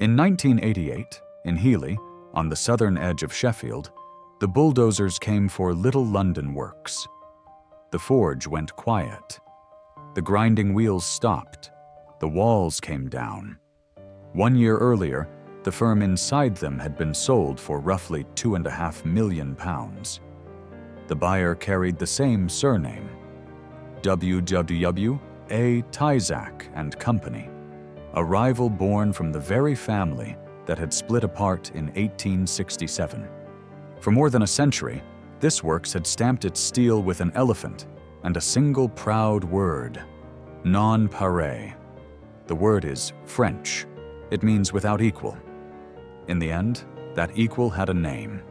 In 1988, in Healy, on the southern edge of Sheffield, the bulldozers came for Little London Works. The forge went quiet. The grinding wheels stopped. The walls came down. 1 year earlier, the firm inside them had been sold for roughly £2.5 million. The buyer carried the same surname, W.W.A. Tyzack and Company, a rival born from the very family that had split apart in 1867. For more than a century, this works had stamped its steel with an elephant and a single proud word, non-pareil. The word is French. It means without equal. In the end, that equal had a name.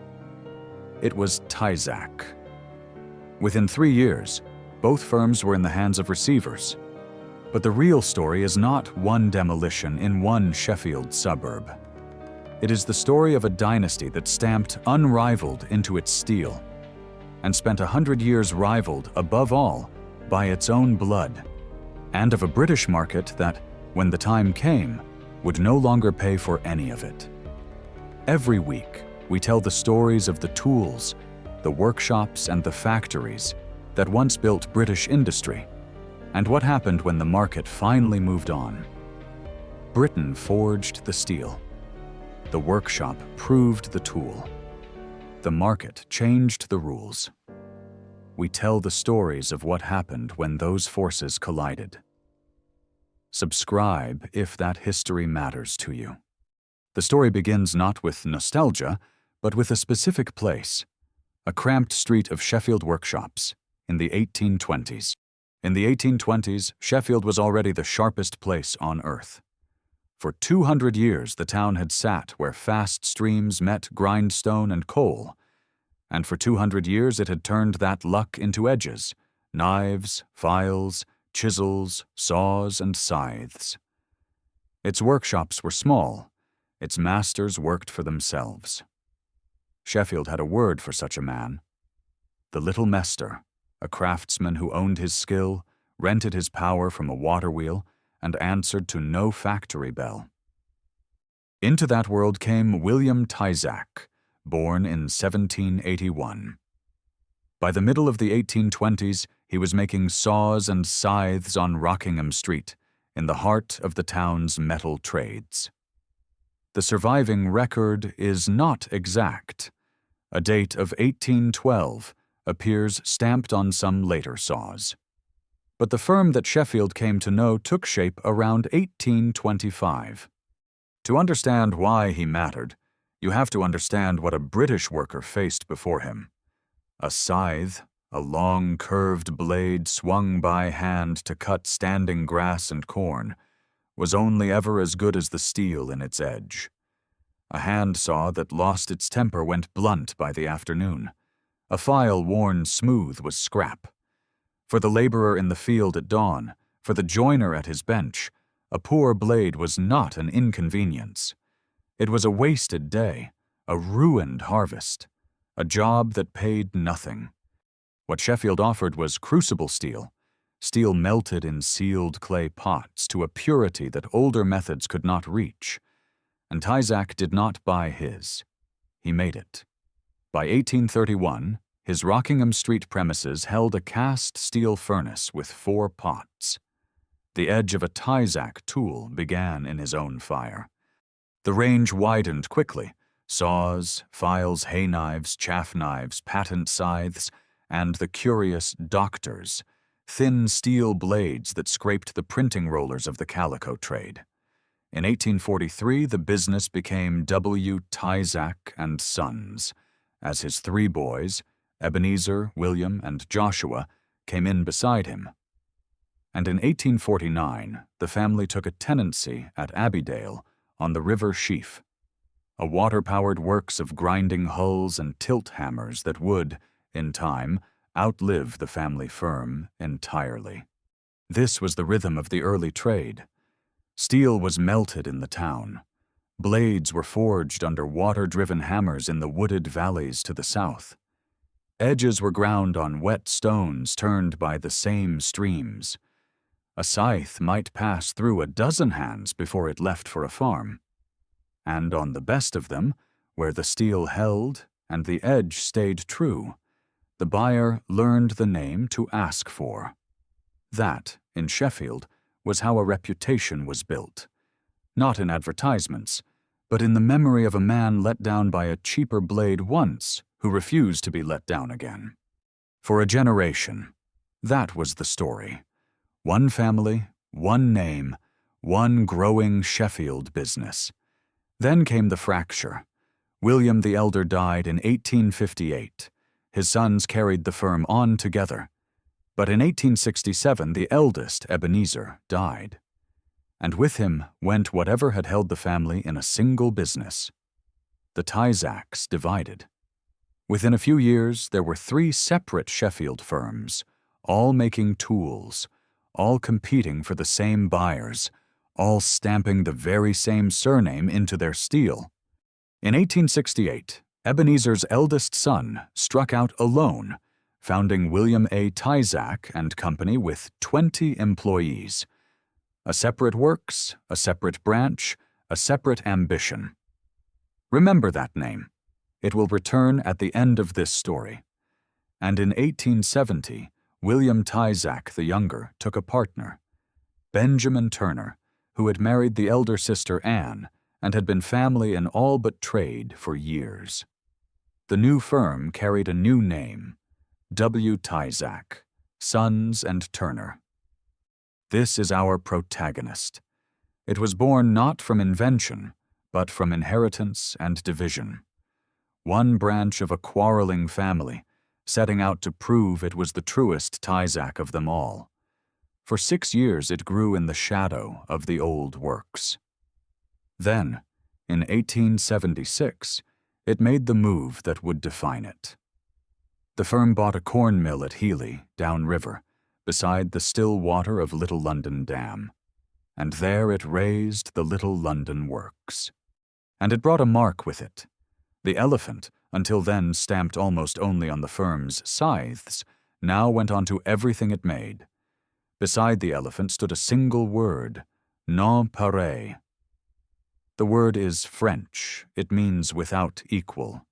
It was Tyzack. Within 3 years, both firms were in the hands of receivers. But the real story is not one demolition in one Sheffield suburb. It is the story of a dynasty that stamped unrivaled into its steel and spent 100 years rivaled, above all, by its own blood, and of a British market that, when the time came, would no longer pay for any of it. Every week, we tell the stories of the tools, the workshops, and the factories that once built British industry, and what happened when the market finally moved on. Britain forged the steel. The workshop proved the tool. The market changed the rules. We tell the stories of what happened when those forces collided. Subscribe if that history matters to you. The story begins not with nostalgia, but with a specific place, a cramped street of Sheffield workshops in the 1820s. In the 1820s, Sheffield was already the sharpest place on earth. For 200 years, the town had sat where fast streams met grindstone and coal, and for 200 years it had turned that luck into edges, knives, files, chisels, saws, and scythes. Its workshops were small. Its masters worked for themselves. Sheffield had a word for such a man. The little mester, a craftsman who owned his skill, rented his power from a water wheel, and answered to no factory bell. Into that world came William Tyzack, born in 1781. By the middle of the 1820s, he was making saws and scythes on Rockingham Street, in the heart of the town's metal trades. The surviving record is not exact. A date of 1812 appears stamped on some later saws. But the firm that Sheffield came to know took shape around 1825. To understand why he mattered, you have to understand what a British worker faced before him. A scythe, a long curved blade swung by hand to cut standing grass and corn, was only ever as good as the steel in its edge. A hand saw that lost its temper went blunt by the afternoon. A file worn smooth was scrap. For the laborer in the field at dawn, for the joiner at his bench, a poor blade was not an inconvenience. It was a wasted day, a ruined harvest, a job that paid nothing. What Sheffield offered was crucible steel, steel melted in sealed clay pots to a purity that older methods could not reach. And Tyzack did not buy his. He made it. By 1831, his Rockingham Street premises held a cast steel furnace with 4 pots. The edge of a Tyzack tool began in his own fire. The range widened quickly. Saws, files, hay knives, chaff knives, patent scythes, and the curious doctors, thin steel blades that scraped the printing rollers of the calico trade. In 1843, the business became W. Tyzack and Sons, as his 3 boys, Ebenezer, William, and Joshua, came in beside him. And in 1849, the family took a tenancy at Abbeydale on the River Sheaf, a water-powered works of grinding hulls and tilt hammers that would, in time, outlive the family firm entirely. This was the rhythm of the early trade. Steel was melted in the town. Blades were forged under water-driven hammers in the wooded valleys to the south. Edges were ground on wet stones turned by the same streams. A scythe might pass through a dozen hands before it left for a farm. and on the best of them, where the steel held and the edge stayed true, the buyer learned the name to ask for. That, in Sheffield, was how a reputation was built, not in advertisements, but in the memory of a man let down by a cheaper blade once who refused to be let down again. For a generation, that was the story. One family, one name, one growing Sheffield business. Then came the fracture. William the Elder died in 1858. His sons carried the firm on together. But in 1867, the eldest, Ebenezer, died. And with him went whatever had held the family in a single business. The Tyzacks divided. Within a few years, there were 3 separate Sheffield firms, all making tools, all competing for the same buyers, all stamping the very same surname into their steel. In 1868, Ebenezer's eldest son struck out alone, founding William A. Tyzack and Company with 20 employees. A separate works, a separate branch, a separate ambition. Remember that name. It will return at the end of this story. And in 1870, William Tyzack the Younger took a partner, Benjamin Turner, who had married the elder sister Anne and had been family in all but trade for years. The new firm carried a new name, W. Tyzack, Sons and Turner. This is our protagonist. It was born not from invention, but from inheritance and division. One branch of a quarreling family, setting out to prove it was the truest Tyzack of them all. For 6 years it grew in the shadow of the old works. Then, in 1876, it made the move that would define it. The firm bought a corn mill at Healy, downriver, beside the still water of Little London Dam, and there it raised the Little London Works. And it brought a mark with it. The elephant, until then stamped almost only on the firm's scythes, now went on to everything it made. Beside the elephant stood a single word, non pareil. The word is French. It means without equal.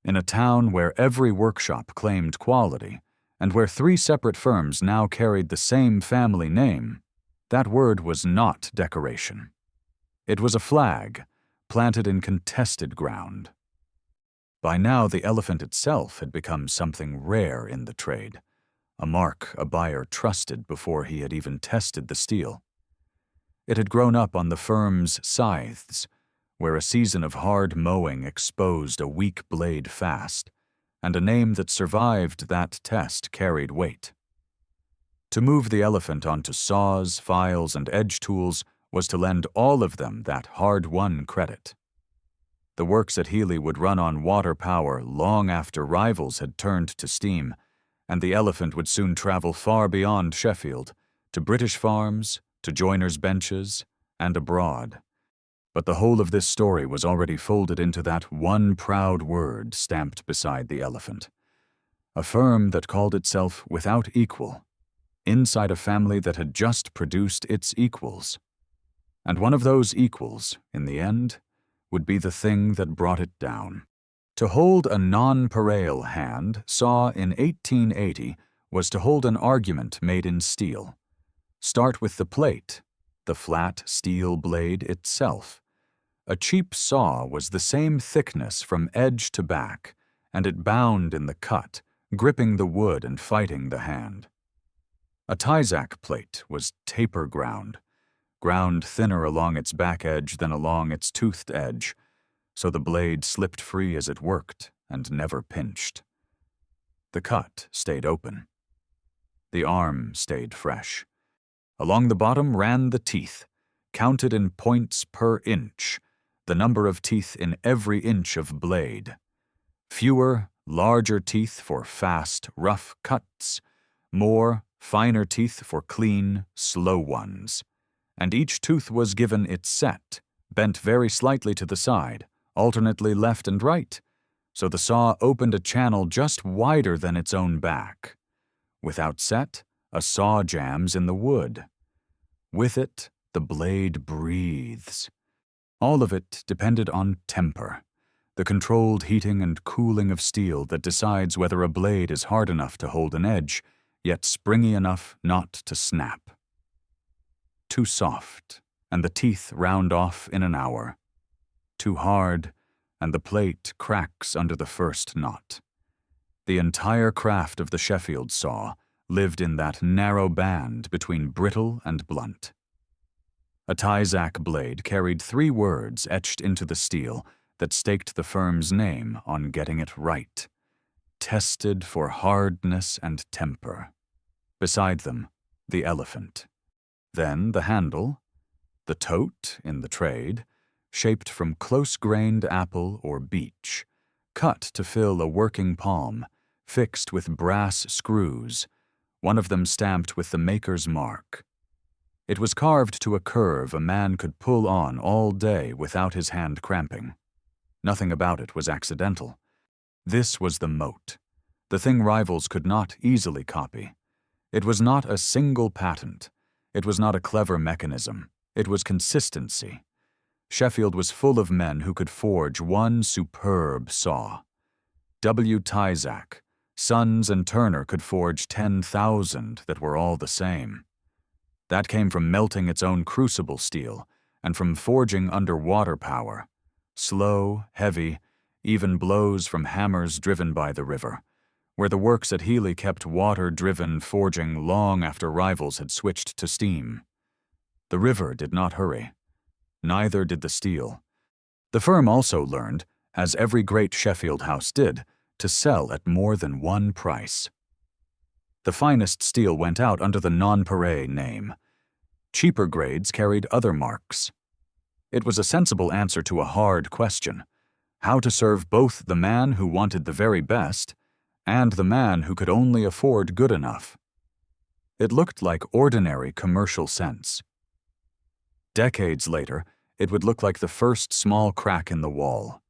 In a town where every workshop claimed quality, and where 3 separate firms now carried the same family name, that word was not decoration. It was a flag, planted in contested ground. By now the elephant itself had become something rare in the trade, a mark a buyer trusted before he had even tested the steel. It had grown up on the firm's scythes, where a season of hard mowing exposed a weak blade fast, and a name that survived that test carried weight. To move the elephant onto saws, files, and edge tools was to lend all of them that hard-won credit. The works at Healy would run on water power long after rivals had turned to steam, and the elephant would soon travel far beyond Sheffield, to British farms, to joiners' benches, and abroad. But the whole of this story was already folded into that one proud word stamped beside the elephant. A firm that called itself without equal, inside a family that had just produced its equals. And one of those equals, in the end, would be the thing that brought it down. To hold a non-pareil hand, saw in 1880, was to hold an argument made in steel. Start with the plate, the flat steel blade itself. A cheap saw was the same thickness from edge to back, and it bound in the cut, gripping the wood and fighting the hand. A Tyzack plate was taper ground thinner along its back edge than along its toothed edge, so the blade slipped free as it worked and never pinched. The cut stayed open. The arm stayed fresh. Along the bottom ran the teeth, counted in points per inch, the number of teeth in every inch of blade. Fewer, larger teeth for fast, rough cuts, more, finer teeth for clean, slow ones. And each tooth was given its set, bent very slightly to the side, alternately left and right, so the saw opened a channel just wider than its own back. Without set, a saw jams in the wood. With it, the blade breathes. All of it depended on temper, the controlled heating and cooling of steel that decides whether a blade is hard enough to hold an edge, yet springy enough not to snap. Too soft, and the teeth round off in an hour. Too hard, and the plate cracks under the first knot. The entire craft of the Sheffield saw lived in that narrow band between brittle and blunt. A Tyzack blade carried 3 words etched into the steel that staked the firm's name on getting it right: tested for hardness and temper. Beside them, the elephant. Then the handle, the tote in the trade, shaped from close-grained apple or beech, cut to fill a working palm, fixed with brass screws, one of them stamped with the maker's mark. It was carved to a curve a man could pull on all day without his hand cramping. Nothing about it was accidental. This was the moat, the thing rivals could not easily copy. It was not a single patent. It was not a clever mechanism. It was consistency. Sheffield was full of men who could forge one superb saw. Tyzack Sons Turner could forge 10,000 that were all the same. That came from melting its own crucible steel and from forging under water power. Slow, heavy, even blows from hammers driven by the river, where the works at Healy kept water-driven forging long after rivals had switched to steam. The river did not hurry. Neither did the steel. The firm also learned, as every great Sheffield house did, to sell at more than one price. The finest steel went out under the nonpareil name. Cheaper grades carried other marks. It was a sensible answer to a hard question: how to serve both the man who wanted the very best and the man who could only afford good enough. It looked like ordinary commercial sense. Decades later, it would look like the first small crack in the wall.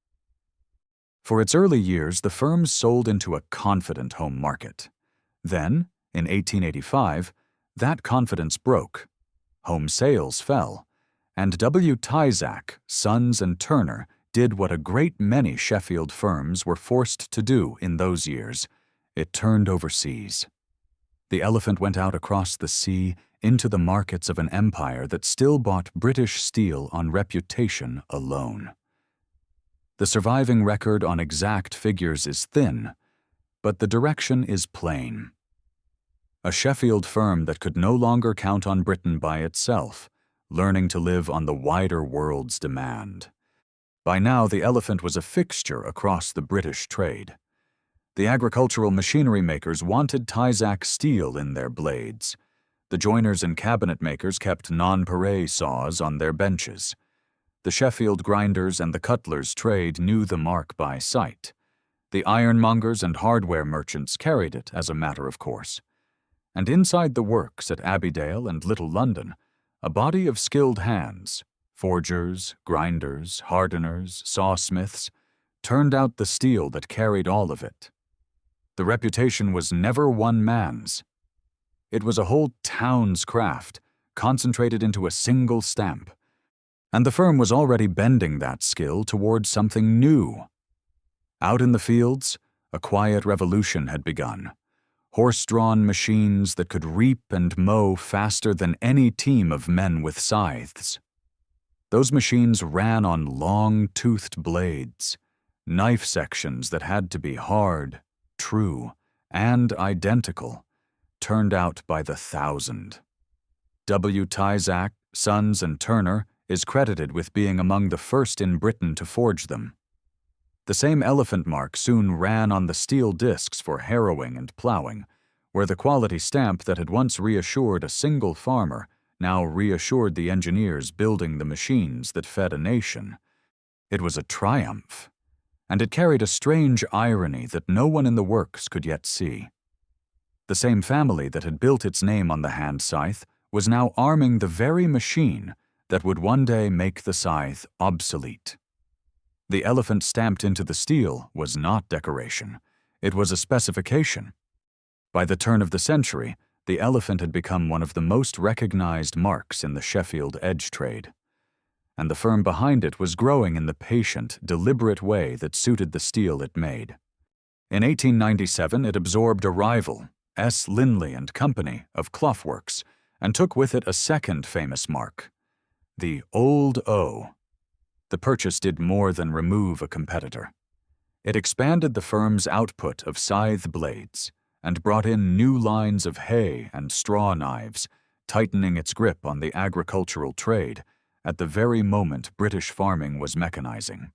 For its early years, the firm sold into a confident home market. Then, in 1885, that confidence broke. Home sales fell, and Tyzack Sons Turner did what a great many Sheffield firms were forced to do in those years. It turned overseas. The elephant went out across the sea into the markets of an empire that still bought British steel on reputation alone. The surviving record on exact figures is thin, but the direction is plain. A Sheffield firm that could no longer count on Britain by itself, learning to live on the wider world's demand. By now, the elephant was a fixture across the British trade. The agricultural machinery makers wanted Tyzack steel in their blades. The joiners and cabinet makers kept nonpareil saws on their benches. The Sheffield grinders and the cutlers' trade knew the mark by sight. The ironmongers and hardware merchants carried it as a matter of course. And inside the works at Abbeydale and Little London, a body of skilled hands, forgers, grinders, hardeners, sawsmiths, turned out the steel that carried all of it. The reputation was never one man's. It was a whole town's craft, concentrated into a single stamp. And the firm was already bending that skill towards something new. Out in the fields, a quiet revolution had begun. Horse-drawn machines that could reap and mow faster than any team of men with scythes. Those machines ran on long-toothed blades, knife sections that had to be hard, true, and identical, turned out by the thousand. Tyzack Sons Turner is credited with being among the first in Britain to forge them. The same elephant mark soon ran on the steel discs for harrowing and plowing, where the quality stamp that had once reassured a single farmer now reassured the engineers building the machines that fed a nation. It was a triumph, and it carried a strange irony that no one in the works could yet see. The same family that had built its name on the hand scythe was now arming the very machine that would one day make the scythe obsolete. The elephant stamped into the steel was not decoration. It was a specification. By the turn of the century, the elephant had become one of the most recognized marks in the Sheffield edge trade. and the firm behind it was growing in the patient, deliberate way that suited the steel it made. In 1897, it absorbed a rival, S. Linley and Company of Cloughworks, and took with it a second famous mark, the Old O. The purchase did more than remove a competitor. It expanded the firm's output of scythe blades and brought in new lines of hay and straw knives, tightening its grip on the agricultural trade at the very moment British farming was mechanizing.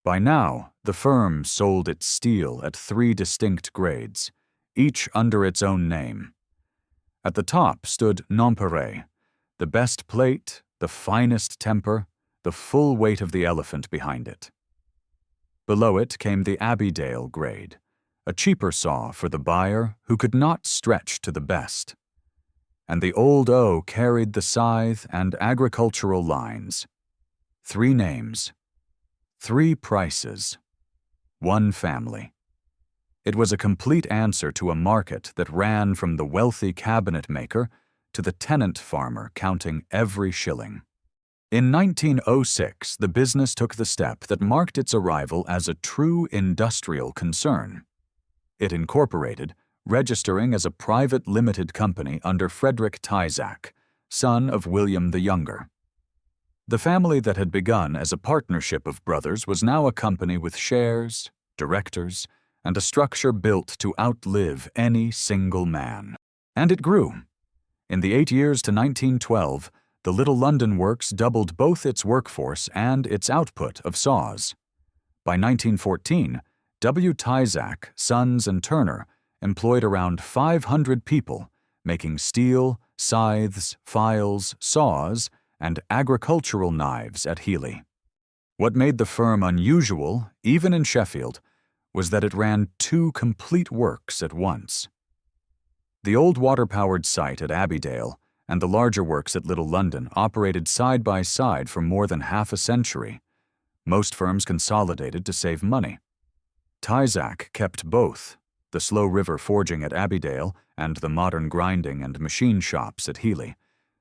By now, the firm sold its steel at 3 distinct grades, each under its own name. At the top stood Nonpareil, the best plate, the finest temper, the full weight of the elephant behind it. Below it came the Abbeydale grade, a cheaper saw for the buyer who could not stretch to the best. And the Old O carried the scythe and agricultural lines. 3 names, 3 prices, 1 family. It was a complete answer to a market that ran from the wealthy cabinet maker to the tenant farmer counting every shilling. In 1906, the business took the step that marked its arrival as a true industrial concern. It incorporated, registering as a private limited company under Frederick Tyzack, son of William the Younger. The family that had begun as a partnership of brothers was now a company with shares, directors, and a structure built to outlive any single man. And it grew. In the 8 years to 1912, the Little London Works doubled both its workforce and its output of saws. By 1914, Tyzack Sons Turner employed around 500 people, making steel, scythes, files, saws, and agricultural knives at Healy. What made the firm unusual, even in Sheffield, was that it ran 2 complete works at once. The old water-powered site at Abbeydale and the larger works at Little London operated side by side for more than half a century. Most firms consolidated to save money. Tyzack kept both, the slow river forging at Abbeydale and the modern grinding and machine shops at Healy,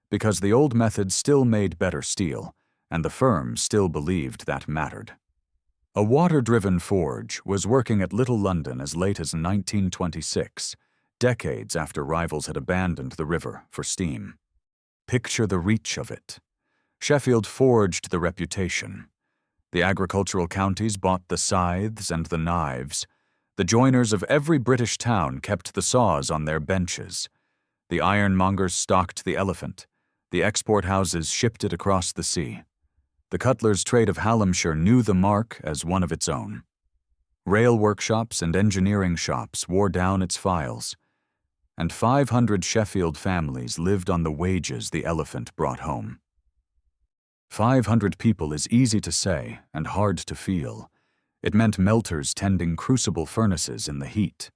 because the old method still made better steel, and the firm still believed that mattered. A water-driven forge was working at Little London as late as 1926, decades after rivals had abandoned the river for steam. Picture the reach of it. Sheffield forged the reputation. The agricultural counties bought the scythes and the knives. The joiners of every British town kept the saws on their benches. The ironmongers stocked the elephant. The export houses shipped it across the sea. The cutler's trade of Hallamshire knew the mark as one of its own. Rail workshops and engineering shops wore down its files, and 500 Sheffield families lived on the wages the elephant brought home. 500 people is easy to say and hard to feel. It meant melters tending crucible furnaces in the heat.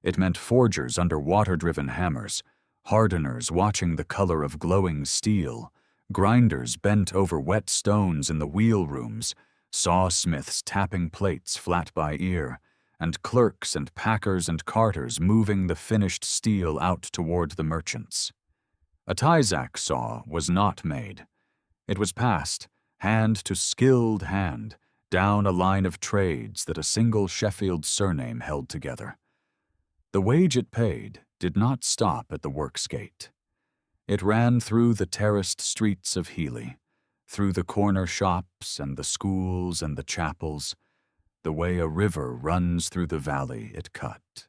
It meant forgers under water-driven hammers, hardeners watching the color of glowing steel, grinders bent over wet stones in the wheel rooms, sawsmiths tapping plates flat by ear, and clerks and packers and carters moving the finished steel out toward the merchants. A Tyzack saw was not made. It was passed, hand to skilled hand, down a line of trades that a single Sheffield surname held together. The wage it paid did not stop at the works gate. It ran through the terraced streets of Healy, through the corner shops and the schools and the chapels, the way a river runs through the valley it cut.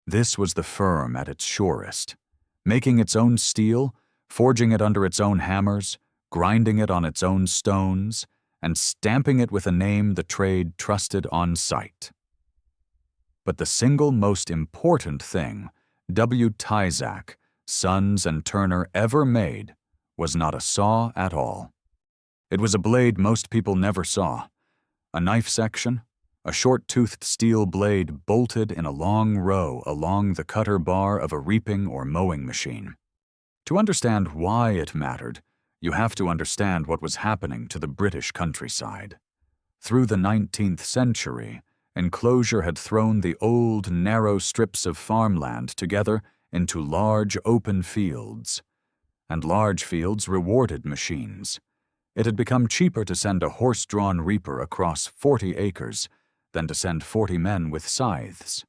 This was the firm at its surest, making its own steel, forging it under its own hammers, grinding it on its own stones, and stamping it with a name the trade trusted on sight. But the single most important thing Tyzack Sons Turner ever made was not a saw at all. It was a blade most people never saw, a knife section, a short-toothed steel blade bolted in a long row along the cutter bar of a reaping or mowing machine. To understand why it mattered, you have to understand what was happening to the British countryside. Through the 19th century, enclosure had thrown the old, narrow strips of farmland together into large, open fields, and large fields rewarded machines. It had become cheaper to send a horse-drawn reaper across 40 acres than to send 40 men with scythes.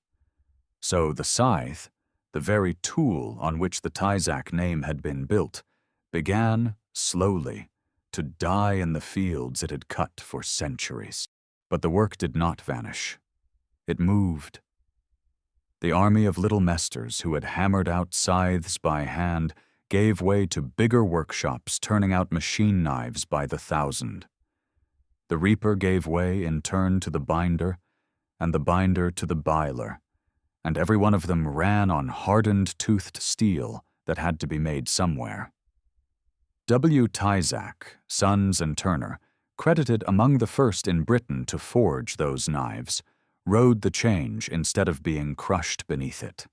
So the scythe, the very tool on which the Tyzack name had been built, began, slowly, to die in the fields it had cut for centuries. But the work did not vanish. It moved. The army of little mesters who had hammered out scythes by hand gave way to bigger workshops turning out machine knives by the thousand. The reaper gave way in turn to the binder, and the binder to the biler, and every one of them ran on hardened toothed steel that had to be made somewhere. W. Tyzack, Sons and Turner, credited among the first in Britain to forge those knives, rode the change instead of being crushed beneath it.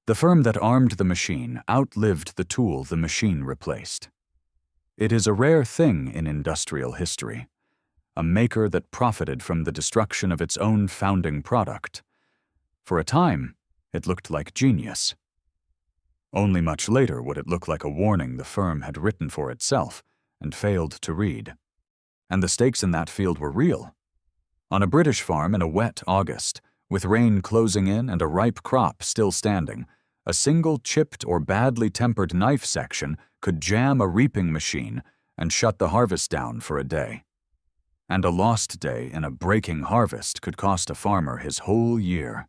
The firm that armed the machine outlived the tool the machine replaced. It is a rare thing in industrial history, a maker that profited from the destruction of its own founding product. For a time, it looked like genius. Only much later would it look like a warning the firm had written for itself and failed to read. And the stakes in that field were real. On a British farm in a wet August, with rain closing in and a ripe crop still standing, a single chipped or badly tempered knife section could jam a reaping machine and shut the harvest down for a day. And a lost day in a breaking harvest could cost a farmer his whole year.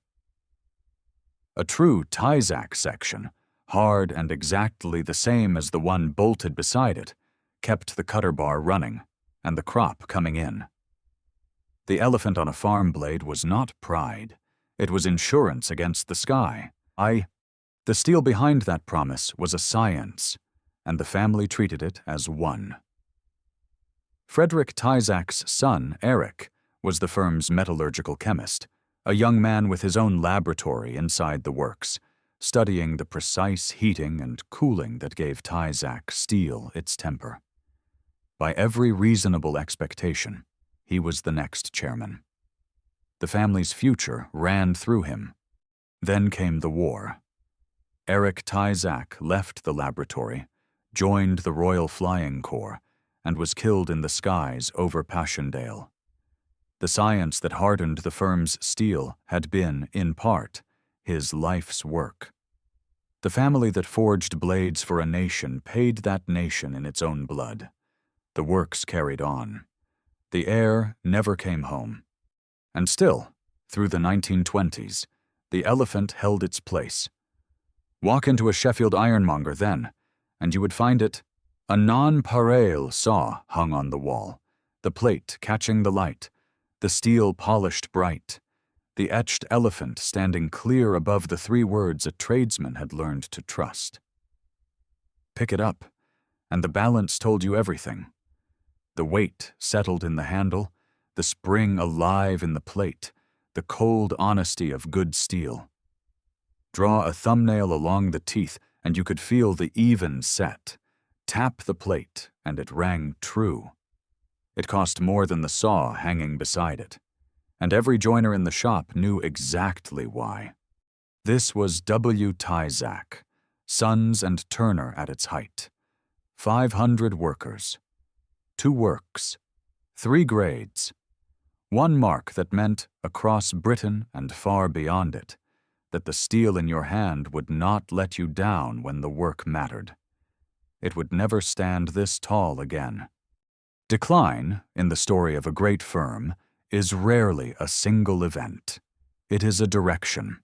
A true Tyzack section, hard and exactly the same as the one bolted beside it, kept the cutter bar running and the crop coming in. The elephant on a farm blade was not pride. It was insurance against the sky. The steel behind that promise was a science, and the family treated it as one. Frederick Tyzack's son, Eric, was the firm's metallurgical chemist, a young man with his own laboratory inside the works, studying the precise heating and cooling that gave Tyzack steel its temper. By every reasonable expectation, he was the next chairman. The family's future ran through him. Then came the war. Eric Tyzack left the laboratory, joined the Royal Flying Corps, and was killed in the skies over Passchendaele. The science that hardened the firm's steel had been, in part, his life's work. The family that forged blades for a nation paid that nation in its own blood. The works carried on. The heir never came home. And still, through the 1920s, the elephant held its place. Walk into a Sheffield ironmonger then, and you would find it a non-pareil saw hung on the wall, the plate catching the light, the steel polished bright, the etched elephant standing clear above the three words a tradesman had learned to trust. Pick it up, and the balance told you everything. The weight settled in the handle, the spring alive in the plate, the cold honesty of good steel. Draw a thumbnail along the teeth, and you could feel the even set. Tap the plate, and it rang true. It cost more than the saw hanging beside it, and every joiner in the shop knew exactly why. This was W. Tyzack, Sons and Turner at its height. 500 workers. 2 works. 3 grades. 1 mark that meant, across Britain and far beyond it, that the steel in your hand would not let you down when the work mattered. It would never stand this tall again. Decline, in the story of a great firm, is rarely a single event. It is a direction.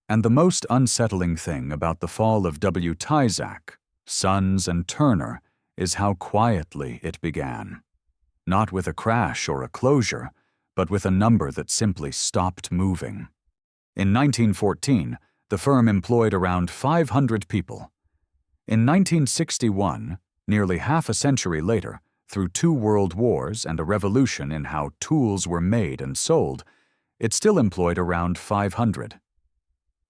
And the most unsettling thing about the fall of W. Tyzack, Sons and Turner, is how quietly it began. Not with a crash or a closure, but with a number that simply stopped moving. In 1914, the firm employed around 500 people. In 1961, nearly half a century later, through 2 world wars and a revolution in how tools were made and sold, it still employed around 500.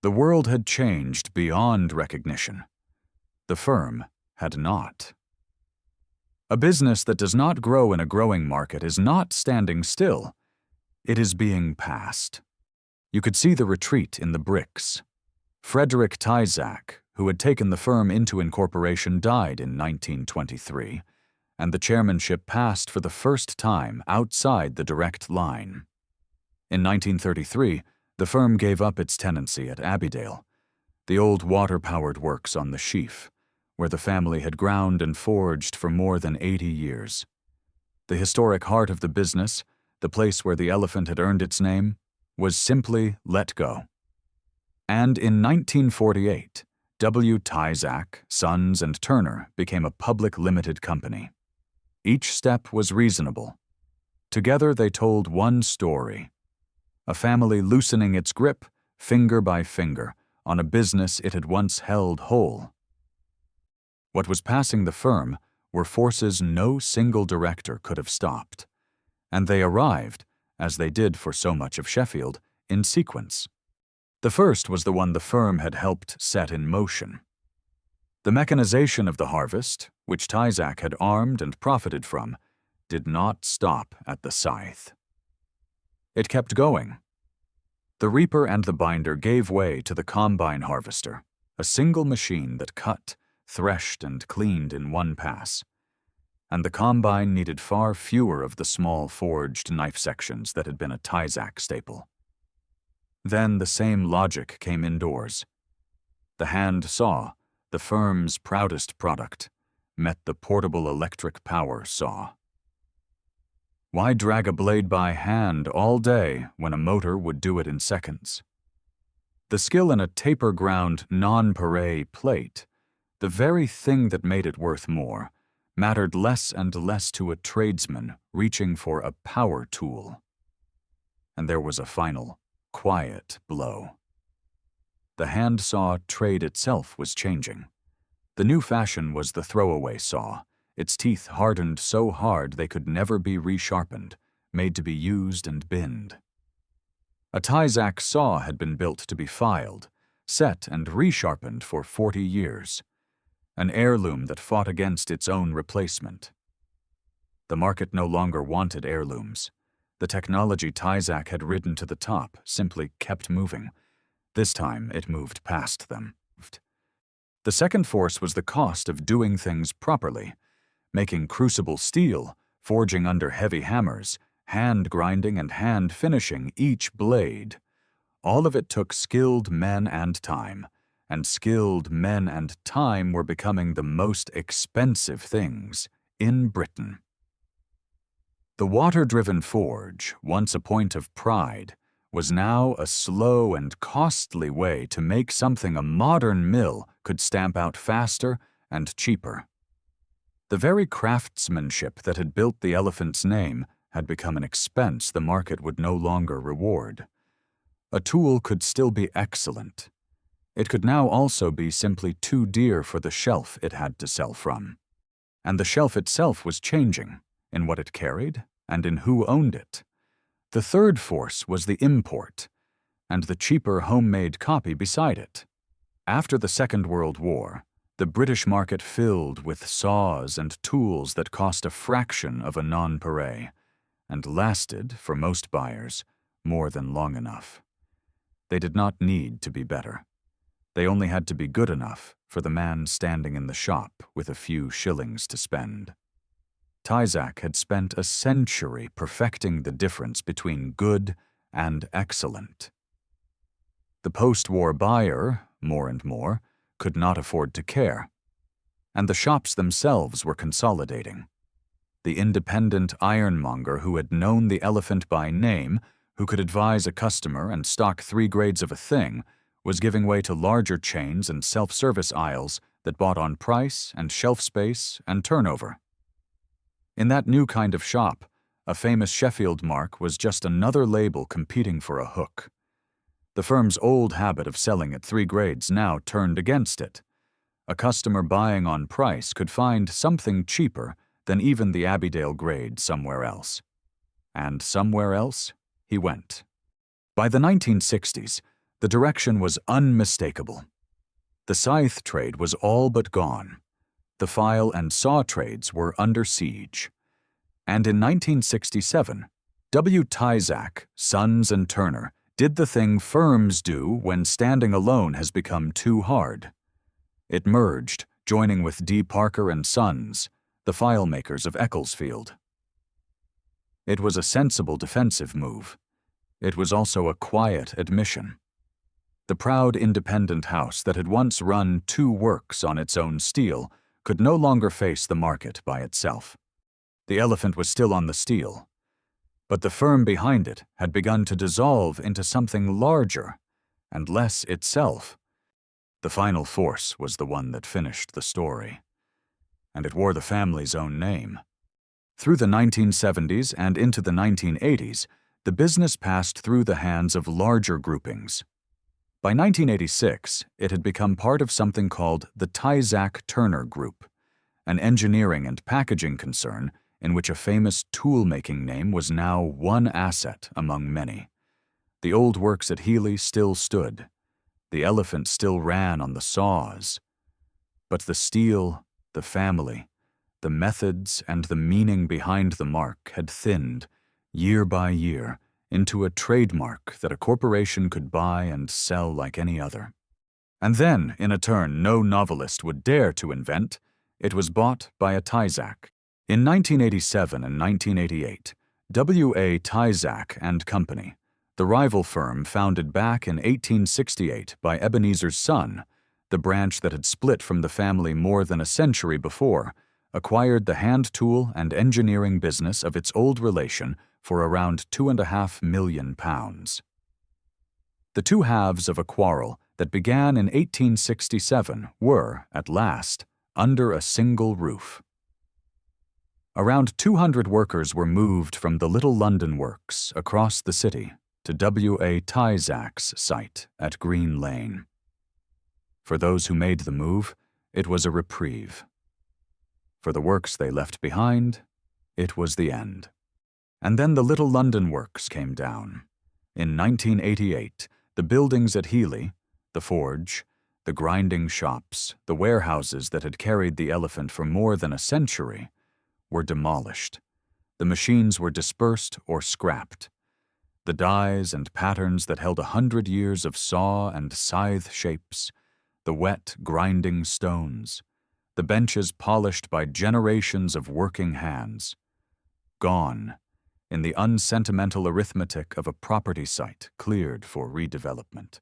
The world had changed beyond recognition. The firm had not. A business that does not grow in a growing market is not standing still. It is being passed. You could see the retreat in the bricks. Frederick Tyzack, who had taken the firm into incorporation, died in 1923, and the chairmanship passed for the first time outside the direct line. In 1933, the firm gave up its tenancy at Abbeydale, the old water-powered works on the Sheaf, where the family had ground and forged for more than 80 years. The historic heart of the business, the place where the elephant had earned its name, was simply let go. And in 1948, Tyzack Sons Turner became a public limited company. Each step was reasonable. Together they told one story: a family loosening its grip, finger by finger, on a business it had once held whole. What was passing the firm were forces no single director could have stopped, and they arrived, as they did for so much of Sheffield, in sequence. The first was the one the firm had helped set in motion. The mechanization of the harvest, which Tyzack had armed and profited from, did not stop at the scythe. It kept going. The reaper and the binder gave way to the combine harvester, a single machine that cut, threshed, and cleaned in one pass. And the combine needed far fewer of the small forged knife sections that had been a Tyzack staple. Then the same logic came indoors. The hand saw, the firm's proudest product, met the portable electric power saw. Why drag a blade by hand all day when a motor would do it in seconds? The skill in a taper-ground non-pareil plate, the very thing that made it worth more, mattered less and less to a tradesman reaching for a power tool. And there was a final, quiet blow. The hand saw trade itself was changing. The new fashion was the throwaway saw, its teeth hardened so hard they could never be resharpened, made to be used and binned. A Tyzack saw had been built to be filed, set and resharpened for 40 years, an heirloom that fought against its own replacement. The market no longer wanted heirlooms. The technology Tyzack had ridden to the top simply kept moving. This time it moved past them. The second force was the cost of doing things properly, making crucible steel, forging under heavy hammers, hand grinding and hand finishing each blade. All of it took skilled men and time, and skilled men and time were becoming the most expensive things in Britain. The water-driven forge, once a point of pride, was now a slow and costly way to make something a modern mill could stamp out faster and cheaper. The very craftsmanship that had built the elephant's name had become an expense the market would no longer reward. A tool could still be excellent. It could now also be simply too dear for the shelf it had to sell from. And the shelf itself was changing, in what it carried and in who owned it. The third force was the import, and the cheaper homemade copy beside it. After the Second World War, the British market filled with saws and tools that cost a fraction of a non-pareil, and lasted, for most buyers, more than long enough. They did not need to be better. They only had to be good enough for the man standing in the shop with a few shillings to spend. Tyzack had spent a century perfecting the difference between good and excellent. The post-war buyer, more and more, could not afford to care, and the shops themselves were consolidating. The independent ironmonger who had known the elephant by name, who could advise a customer and stock 3 grades of a thing, was giving way to larger chains and self-service aisles that bought on price and shelf space and turnover. In that new kind of shop, a famous Sheffield mark was just another label competing for a hook. The firm's old habit of selling at 3 grades now turned against it. A customer buying on price could find something cheaper than even the Abbeydale grade somewhere else. And somewhere else he went. By the 1960s, the direction was unmistakable. The scythe trade was all but gone. The file and saw trades were under siege. And in 1967, Tyzack Sons Turner did the thing firms do when standing alone has become too hard. It merged, joining with D. Parker and Sons, the file makers of Ecclesfield. It was a sensible defensive move. It was also a quiet admission. The proud independent house that had once run 2 works on its own steel could no longer face the market by itself. The elephant was still on the steel, but the firm behind it had begun to dissolve into something larger and less itself. The final force was the one that finished the story, and it wore the family's own name. Through the 1970s and into the 1980s, the business passed through the hands of larger groupings. By 1986, it had become part of something called the Tyzack Turner Group, an engineering and packaging concern in which a famous tool-making name was now one asset among many. The old works at Healy still stood. The elephant still ran on the saws. But the steel, the family, the methods, and the meaning behind the mark had thinned, year by year, into a trademark that a corporation could buy and sell like any other. And then, in a turn no novelist would dare to invent, it was bought by a Tyzack. In 1987 and 1988, W.A. Tyzack and Company, the rival firm founded back in 1868 by Ebenezer's son, the branch that had split from the family more than a century before, acquired the hand tool and engineering business of its old relation for around £2.5 million. The two halves of a quarrel that began in 1867 were, at last, under a single roof. Around 200 workers were moved from the Little London Works across the city to W.A. Tyzack's site at Green Lane. For those who made the move, it was a reprieve. For the works they left behind, it was the end. And then the Little London Works came down. In 1988, the buildings at Healy, the forge, the grinding shops, the warehouses that had carried the elephant for more than a century, were demolished. The machines were dispersed or scrapped. The dies and patterns that held 100 years of saw and scythe shapes, the wet, grinding stones, the benches polished by generations of working hands, gone in the unsentimental arithmetic of a property site cleared for redevelopment.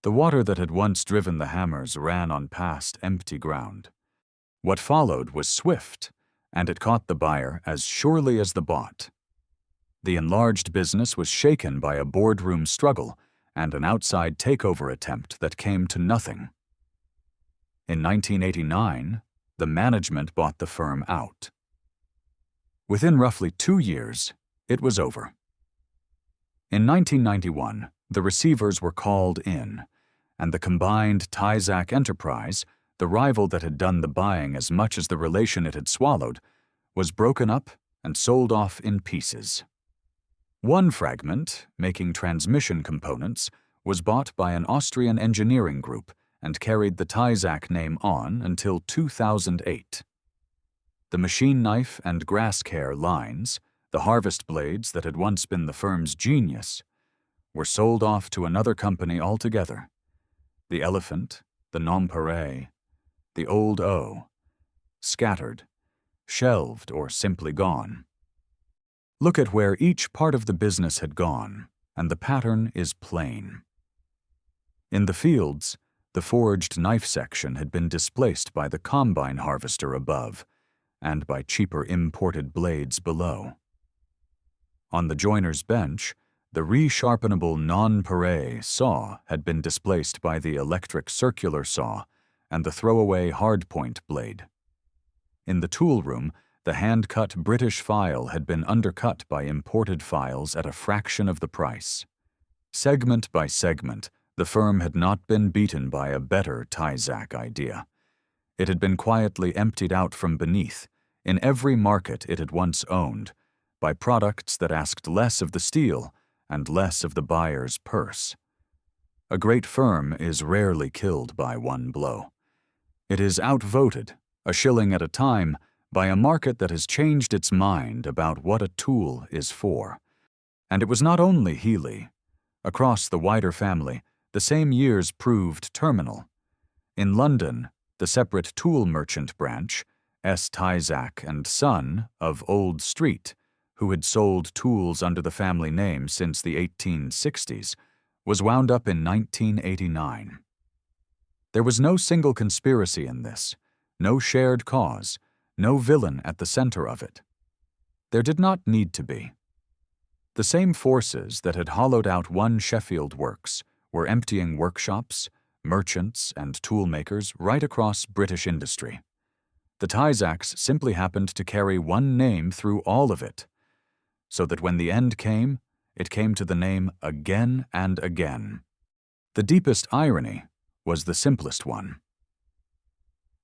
The water that had once driven the hammers ran on past empty ground. What followed was swift, and it caught the buyer as surely as the bought. The enlarged business was shaken by a boardroom struggle and an outside takeover attempt that came to nothing. In 1989, the management bought the firm out. Within roughly 2 years, it was over. In 1991, the receivers were called in, and the combined Tyzack enterprise, the rival that had done the buying as much as the relation it had swallowed, was broken up and sold off in pieces. One fragment, making transmission components, was bought by an Austrian engineering group and carried the Tyzack name on until 2008. The machine knife and grass care lines, the harvest blades that had once been the firm's genius, were sold off to another company altogether. The elephant, the nonpareil, the old O, scattered, shelved, or simply gone. Look at where each part of the business had gone, and the pattern is plain. In the fields, the forged knife section had been displaced by the combine harvester above, and by cheaper imported blades below. On the joiner's bench, the resharpenable nonpareil saw had been displaced by the electric circular saw and the throwaway hardpoint blade. In the tool room, the hand-cut British file had been undercut by imported files at a fraction of the price. Segment by segment, the firm had not been beaten by a better Tyzack idea. It had been quietly emptied out from beneath, in every market it had once owned, by products that asked less of the steel and less of the buyer's purse. A great firm is rarely killed by one blow. It is outvoted, a shilling at a time, by a market that has changed its mind about what a tool is for. And it was not only Healy. Across the wider family, the same years proved terminal. In London, the separate tool merchant branch, S. Tyzack and Son of Old Street, who had sold tools under the family name since the 1860s, was wound up in 1989. There was no single conspiracy in this, no shared cause, no villain at the center of it. There did not need to be. The same forces that had hollowed out one Sheffield works were emptying workshops, merchants, and toolmakers right across British industry. The Tyzacks simply happened to carry one name through all of it, so that when the end came, it came to the name again and again. The deepest irony was the simplest one.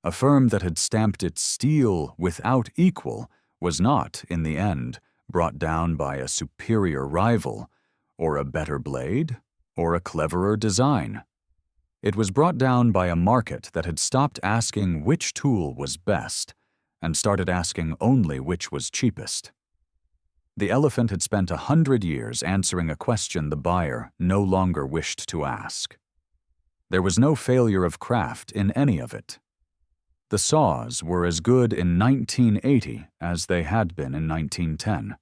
A firm that had stamped its steel without equal was not, in the end, brought down by a superior rival, or a better blade, or a cleverer design. It was brought down by a market that had stopped asking which tool was best and started asking only which was cheapest. The elephant had spent 100 years answering a question the buyer no longer wished to ask. There was no failure of craft in any of it. The saws were as good in 1980 as they had been in 1910.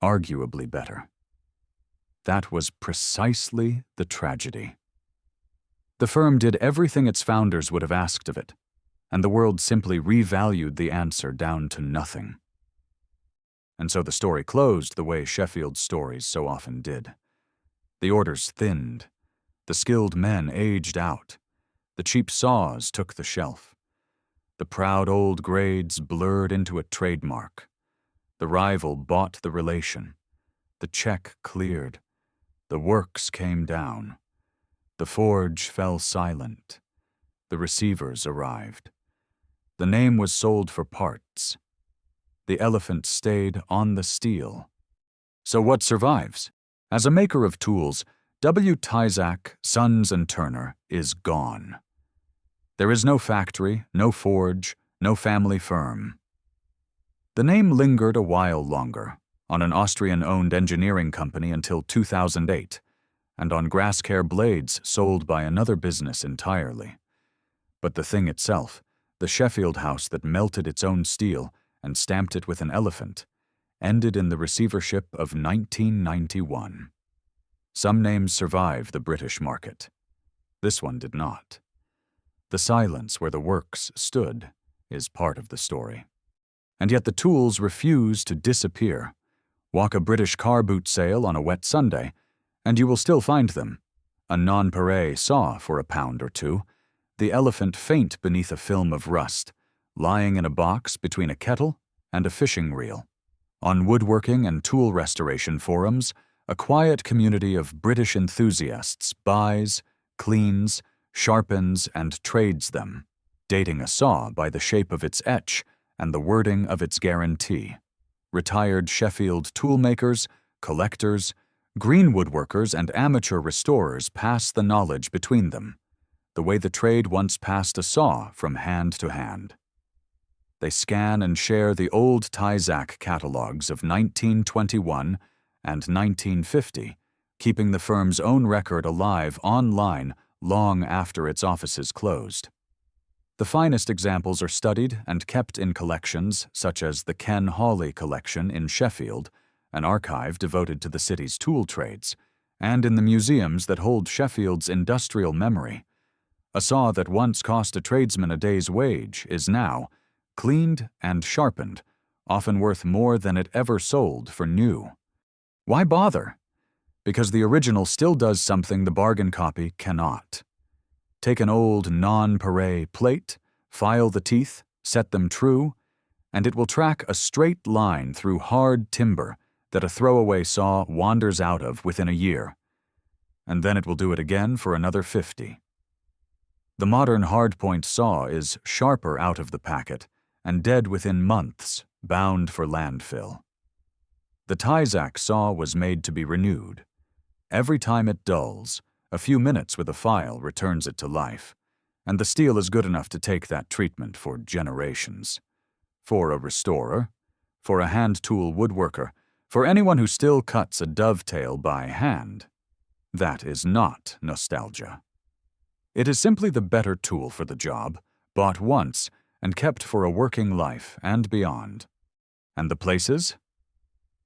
Arguably better. That was precisely the tragedy. The firm did everything its founders would have asked of it, and the world simply revalued the answer down to nothing. And so the story closed the way Sheffield's stories so often did. The orders thinned. The skilled men aged out. The cheap saws took the shelf. The proud old grades blurred into a trademark. The rival bought the relation. The check cleared. The works came down. The forge fell silent. The receivers arrived. The name was sold for parts. The elephant stayed on the steel. So what survives? As a maker of tools, W. Tyzack Sons Turner is gone. There is no factory, no forge, no family firm. The name lingered a while longer, on an Austrian-owned engineering company until 2008, and on grass care blades sold by another business entirely. But the thing itself, the Sheffield house that melted its own steel and stamped it with an elephant, ended in the receivership of 1991. Some names survive the British market. This one did not. The silence where the works stood is part of the story. And yet the tools refuse to disappear. Walk a British car boot sale on a wet Sunday, and you will still find them. A nonpareil saw for £1 or £2, the elephant faint beneath a film of rust, lying in a box between a kettle and a fishing reel. On woodworking and tool restoration forums, a quiet community of British enthusiasts buys, cleans, sharpens, and trades them, dating a saw by the shape of its etch and the wording of its guarantee. Retired Sheffield toolmakers, collectors, green woodworkers, and amateur restorers pass the knowledge between them, the way the trade once passed a saw from hand to hand. They scan and share the old Tyzack catalogs of 1921 and 1950, keeping the firm's own record alive online long after its offices closed. The finest examples are studied and kept in collections such as the Ken Hawley Collection in Sheffield, an archive devoted to the city's tool trades, and in the museums that hold Sheffield's industrial memory. A saw that once cost a tradesman a day's wage is now, cleaned and sharpened, often worth more than it ever sold for new. Why bother? Because the original still does something the bargain copy cannot. Take an old nonpareil plate, file the teeth, set them true, and it will track a straight line through hard timber that a throwaway saw wanders out of within a year. And then it will do it again for another 50. The modern hardpoint saw is sharper out of the packet and dead within months, bound for landfill. The Tyzack saw was made to be renewed. Every time it dulls, a few minutes with a file returns it to life, and the steel is good enough to take that treatment for generations. For a restorer, for a hand tool woodworker, for anyone who still cuts a dovetail by hand, that is not nostalgia. It is simply the better tool for the job, bought once and kept for a working life and beyond. And the places?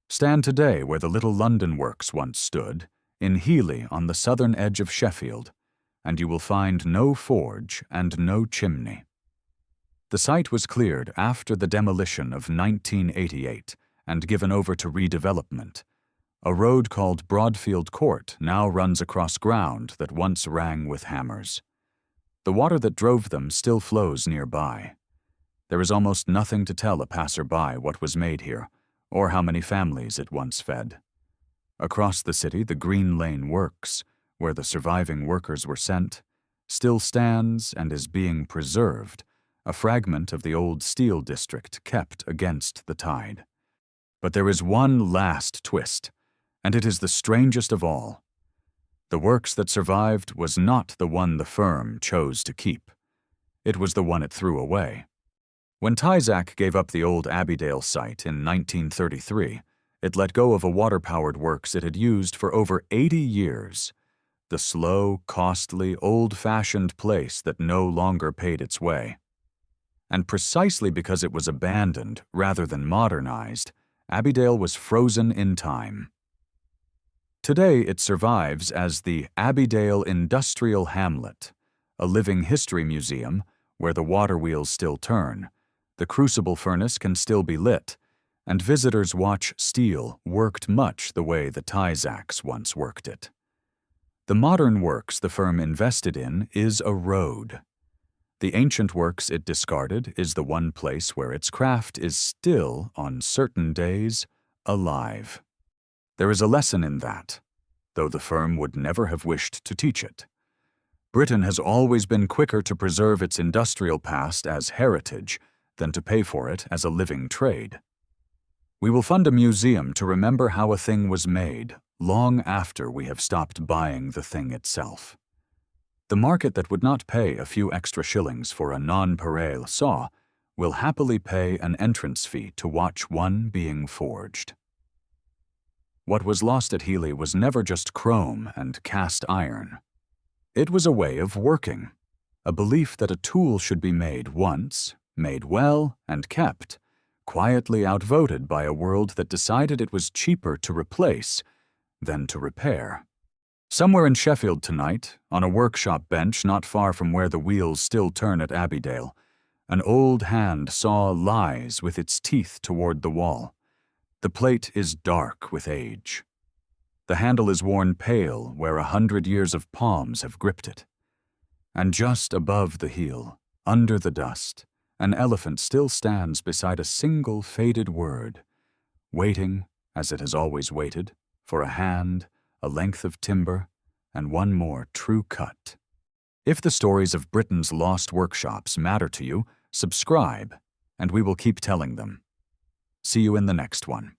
Stand today where the little London works once stood, in Heeley on the southern edge of Sheffield, and you will find no forge and no chimney. The site was cleared after the demolition of 1988 and given over to redevelopment. A road called Broadfield Court now runs across ground that once rang with hammers. The water that drove them still flows nearby. There is almost nothing to tell a passer-by what was made here, or how many families it once fed. Across the city, the Green Lane Works, where the surviving workers were sent, still stands and is being preserved, a fragment of the old steel district kept against the tide. But there is one last twist, and it is the strangest of all. The works that survived was not the one the firm chose to keep. It was the one it threw away. When Tyzack gave up the old Abbeydale site in 1933, it let go of a water-powered works it had used for over 80 years. The slow, costly, old-fashioned place that no longer paid its way. And precisely because it was abandoned rather than modernized, Abbeydale was frozen in time. Today it survives as the Abbeydale Industrial Hamlet, a living history museum where the water wheels still turn, the crucible furnace can still be lit, and visitors watch steel worked much the way the Tyzacks once worked it. The modern works the firm invested in is a road. The ancient works it discarded is the one place where its craft is still, on certain days, alive. There is a lesson in that, though the firm would never have wished to teach it. Britain has always been quicker to preserve its industrial past as heritage than to pay for it as a living trade. We will fund a museum to remember how a thing was made long after we have stopped buying the thing itself. The market that would not pay a few extra shillings for a nonpareil saw will happily pay an entrance fee to watch one being forged. What was lost at Heeley was never just chrome and cast iron. It was a way of working, a belief that a tool should be made once, made well, and kept, quietly outvoted by a world that decided it was cheaper to replace than to repair. Somewhere in Sheffield tonight, on a workshop bench not far from where the wheels still turn at Abbeydale, an old hand saw lies with its teeth toward the wall. The plate is dark with age. The handle is worn pale where 100 years of palms have gripped it. And just above the heel, under the dust, an elephant still stands beside a single faded word, waiting, as it has always waited, for a hand, a length of timber, and one more true cut. If the stories of Britain's lost workshops matter to you, subscribe, and we will keep telling them. See you in the next one.